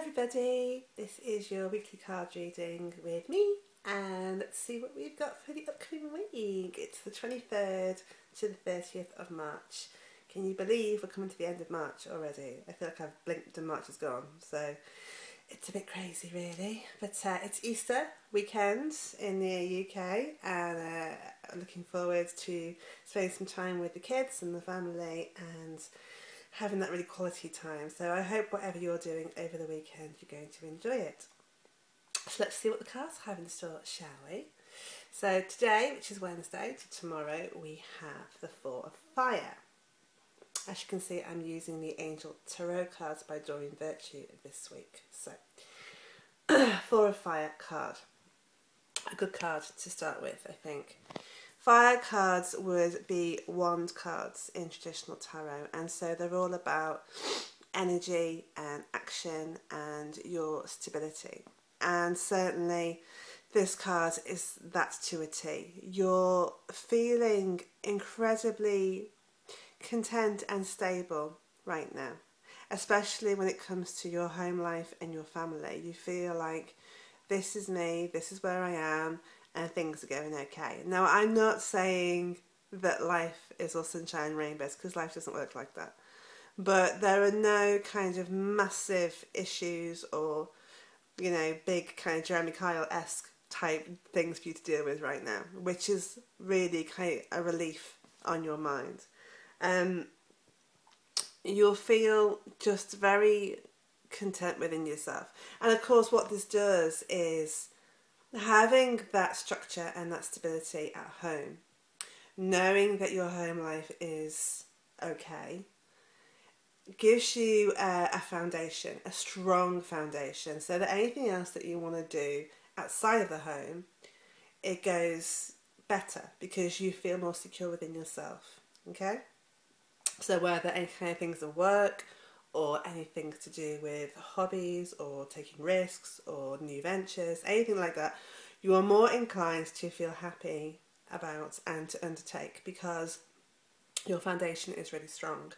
everybody, this is your weekly card reading with me, and let's see what we've got for the upcoming week. It's the 23rd to the 30th of March. Can you believe we're coming to the end of March already? I feel like I've blinked and March is gone, so it's a bit crazy really. But it's Easter weekend in the UK, and I'm looking forward to spending some time with the kids and the family and having that really quality time. So I hope whatever you're doing over the weekend, you're going to enjoy it. So let's see what the cards have in store, shall we? So today, which is Wednesday, to tomorrow, we have the Four of Fire. As you can see, I'm using the Angel Tarot cards by Doreen Virtue this week. So, Four of Fire card. A good card to start with, I think. Fire cards would be wand cards in traditional tarot, and so they're all about energy and action and your stability. And certainly this card is that to a T. You're feeling incredibly content and stable right now, especially when it comes to your home life and your family. You feel like this is me, this is where I am, and things are going okay. Now, I'm not saying that life is all sunshine and rainbows, because life doesn't work like that. But there are no kind of massive issues or, you know, big kind of Jeremy Kyle-esque type things for you to deal with right now, which is really kind of a relief on your mind. You'll feel just very content within yourself. And of course, what this does is having that structure and that stability at home, knowing that your home life is okay, gives you a foundation, a strong foundation, so that anything else that you want to do outside of the home, it goes better because you feel more secure within yourself, okay? So whether any kind of things at work or anything to do with hobbies or taking risks or new ventures, anything like that, you are more inclined to feel happy about and to undertake because your foundation is really strong.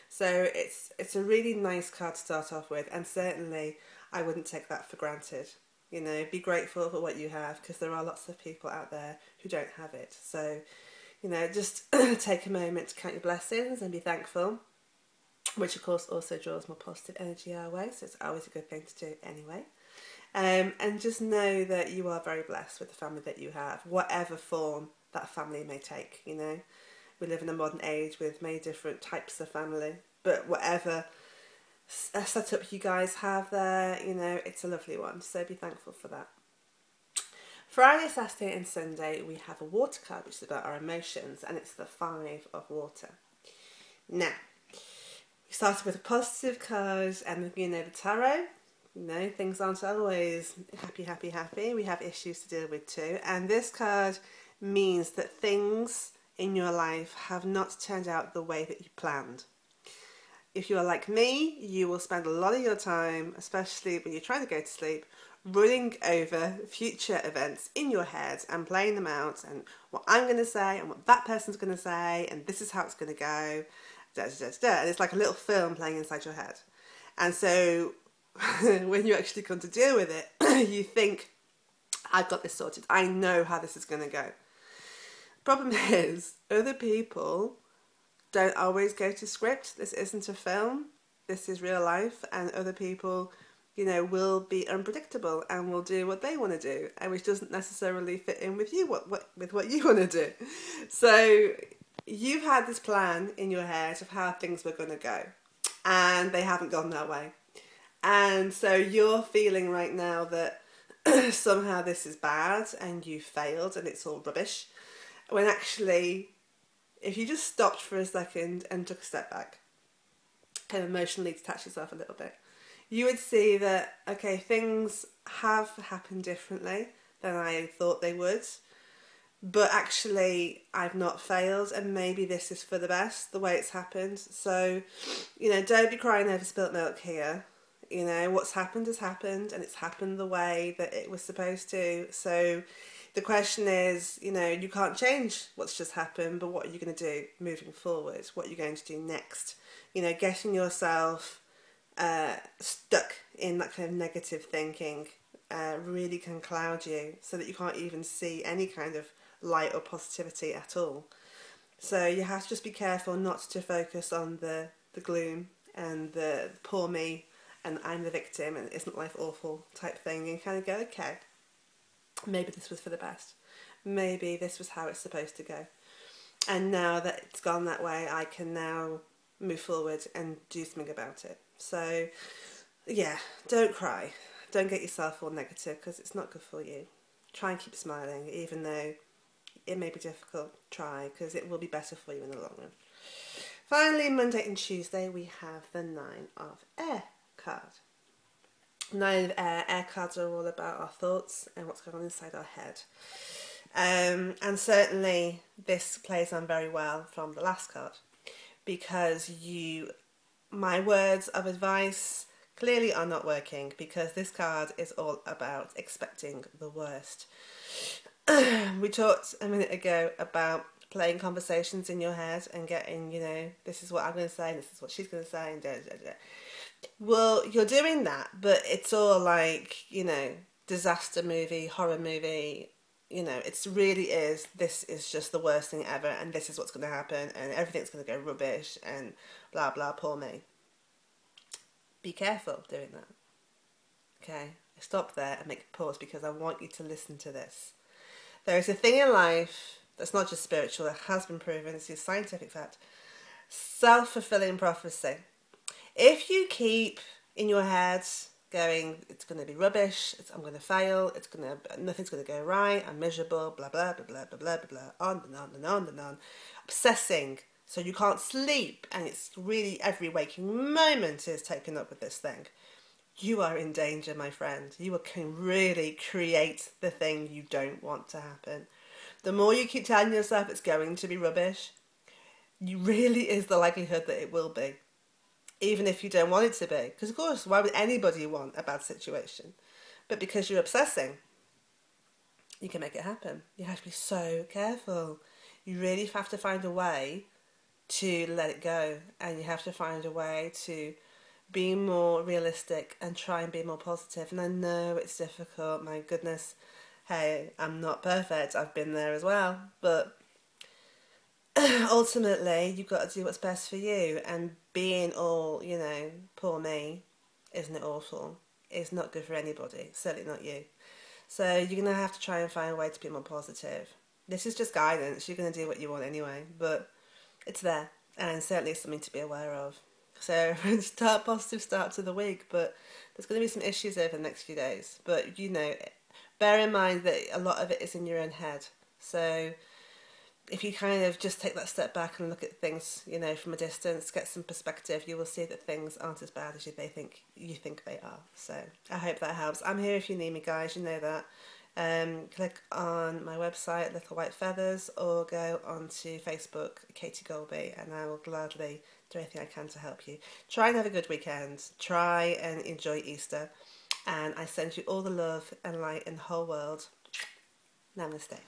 So it's a really nice card to start off with, and certainly I wouldn't take that for granted. You know, be grateful for what you have, because there are lots of people out there who don't have it. So, you know, just take a moment to count your blessings and be thankful, which of course also draws more positive energy our way, so it's always a good thing to do anyway. And just know that you are very blessed with the family that you have, whatever form that family may take, you know. We live in a modern age with many different types of family, but whatever setup you guys have there, you know, it's a lovely one, so be thankful for that. Friday, Saturday and Sunday we have a water card, which is about our emotions, and it's the Five of Water. Now, we started with a positive card, and you know, the tarot, you know, things aren't always happy, happy, happy. We have issues to deal with too, and this card means that things in your life have not turned out the way that you planned. If you are like me, you will spend a lot of your time, especially when you're trying to go to sleep, running over future events in your head and playing them out, and what I'm going to say and what that person's going to say, and this is how it's going to go, da, da, da, da. And it's like a little film playing inside your head. And so when you actually come to deal with it, you think, I've got this sorted, I know how this is going to go. Problem is, other people don't always go to script. This isn't a film, this is real life, and other people, you know, will be unpredictable and will do what they want to do, and which doesn't necessarily fit in with you, with what you want to do. So you've had this plan in your head of how things were going to go, and they haven't gone that way. And so you're feeling right now that somehow this is bad and you failed and it's all rubbish, when actually, if you just stopped for a second and took a step back, kind of emotionally detach yourself a little bit, you would see that, okay, things have happened differently than I thought they would, but actually I've not failed, and maybe this is for the best, the way it's happened. So, you know, don't be crying over spilt milk here. You know, what's happened has happened, and it's happened the way that it was supposed to. So the question is, you know, you can't change what's just happened, but what are you going to do moving forward? What are you going to do next? You know, getting yourself stuck in that kind of negative thinking really can cloud you so that you can't even see any kind of light or positivity at all. So you have to just be careful not to focus on the gloom and the poor me and I'm the victim and isn't life awful type thing, and kind of go, okay, maybe this was for the best. Maybe this was how it's supposed to go. And now that it's gone that way, I can now move forward and do something about it. So, yeah, don't cry. Don't get yourself all negative because it's not good for you. Try and keep smiling, even though it may be difficult. Try, because it will be better for you in the long run. Finally, Monday and Tuesday, we have the 9 of Air card. 9 of Air cards are all about our thoughts and what's going on inside our head. And certainly this plays on very well from the last card, because my words of advice clearly are not working, because this card is all about expecting the worst. We talked a minute ago about playing conversations in your head and getting, this is what I'm going to say, and this is what she's going to say, and da, da, da. Well, you're doing that, but it's all like, disaster movie, horror movie. It really is, this is just the worst thing ever, and this is what's going to happen, and everything's going to go rubbish, and blah, blah, poor me. Be careful doing that. Okay? Stop there and make a pause, because I want you to listen to this. There is a thing in life that's not just spiritual, it has been proven, it's a scientific fact. Self-fulfilling prophecy. If you keep in your head going, it's going to be rubbish, I'm going to fail, nothing's going to go right, I'm miserable, blah, blah, blah, blah, blah, blah, blah, blah, on and on and on and on. Obsessing, so you can't sleep, and it's really every waking moment is taken up with this thing. You are in danger, my friend. You can really create the thing you don't want to happen. The more you keep telling yourself it's going to be rubbish, really is the likelihood that it will be. Even if you don't want it to be. Because of course, why would anybody want a bad situation? But because you're obsessing, you can make it happen. You have to be so careful. You really have to find a way to let it go. And you have to find a way to be more realistic and try and be more positive. And I know it's difficult, my goodness. Hey, I'm not perfect. I've been there as well. But ultimately, you've got to do what's best for you, and being all, poor me, isn't it awful? It's not good for anybody, certainly not you. So you're going to have to try and find a way to be more positive. This is just guidance, you're going to do what you want anyway, but it's there, and certainly something to be aware of. So, positive start to the week, but there's going to be some issues over the next few days. But, bear in mind that a lot of it is in your own head. So if you kind of just take that step back and look at things, from a distance, get some perspective, you will see that things aren't as bad as you think they are. So I hope that helps. I'm here if you need me, guys. You know that. Click on my website, Little White Feathers, or go onto Facebook, Katie Golby, and I will gladly do anything I can to help you. Try and have a good weekend. Try and enjoy Easter. And I send you all the love and light in the whole world. Namaste.